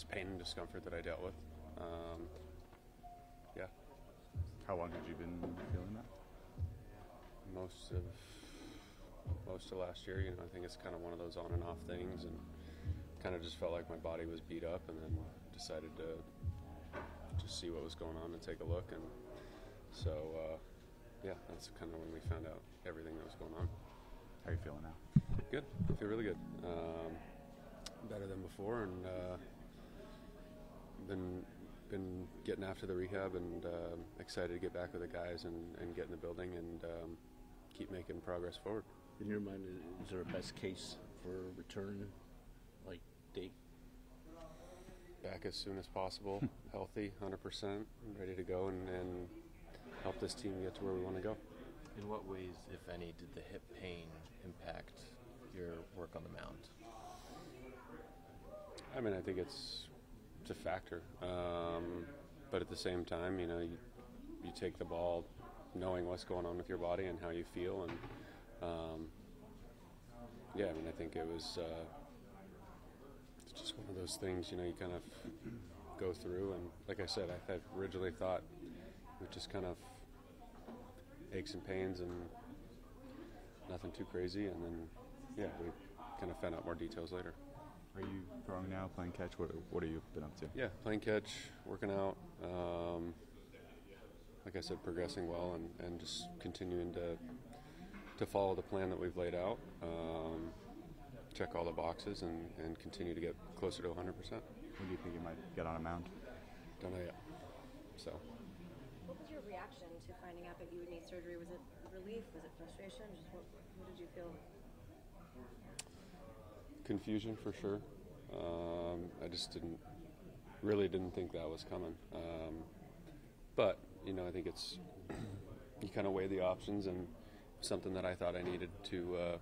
just pain and discomfort that I dealt with. Yeah. How long had you been feeling that? Most of last year, I think it's kind of one of those on and off things, and kind of just felt like my body was beat up, and then decided to just see what was going on and take a look. And so, yeah, that's kind of when we found out everything that was going on. How are you feeling now? Good. I feel really good. Better than before, and been getting after the rehab, and excited to get back with the guys and get in the building and keep making progress forward. In your mind, is there a best case for return, like date? Back as soon as possible, healthy, 100%, ready to go and help this team get to where we want to go. In what ways, if any, did the hip pain impact your work on the mound? I mean, I think it's a factor, but at the same time, you take the ball knowing what's going on with your body and how you feel, and yeah, I mean, I think it was it's just one of those things, you kind of go through, and like I said, I originally thought it was just kind of aches and pains and nothing too crazy, and then yeah, we kind of found out more details later. Are you throwing now, playing catch? What have you been up to? Yeah, playing catch, working out. Like I said, progressing well, and just continuing to follow the plan that we've laid out. Check all the boxes and continue to get closer to 100%. When do you think you might get on a mound? Don't know yet. So. What was your reaction to finding out that you would need surgery? Was it relief? Was it frustration? Just what did you feel? Confusion for sure. I just didn't think that was coming. But I think it's you kind of weigh the options, and something that I thought I needed to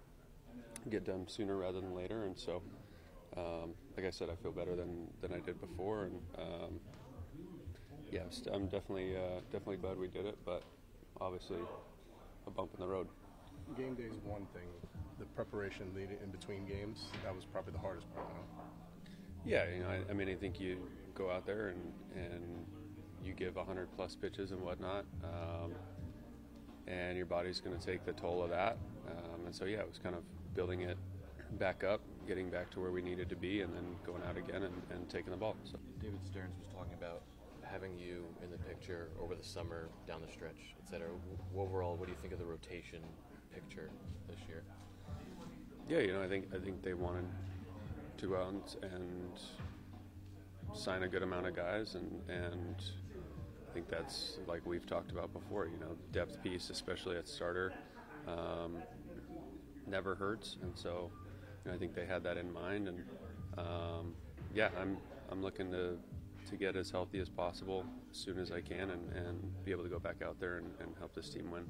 get done sooner rather than later. And so, like I said, I feel better than I did before, and yeah, I'm definitely glad we did it. But obviously, a bump in the road. Game day is one thing. The preparation leading in between games, that was probably the hardest part. Yeah, I mean, I think you go out there and you give 100 plus pitches and whatnot, and your body's going to take the toll of that. And so, yeah, it was kind of building it back up, getting back to where we needed to be, and then going out again and taking the ball. So. David Stearns was talking about having you in the picture over the summer, down the stretch, et cetera. Overall, what do you think of the rotation picture this year? Yeah, I think they wanted to go out and sign a good amount of guys, and I think that's, like we've talked about before, depth piece, especially at starter, never hurts, and so I think they had that in mind, and yeah, I'm looking to get as healthy as possible as soon as I can, and be able to go back out there and help this team win.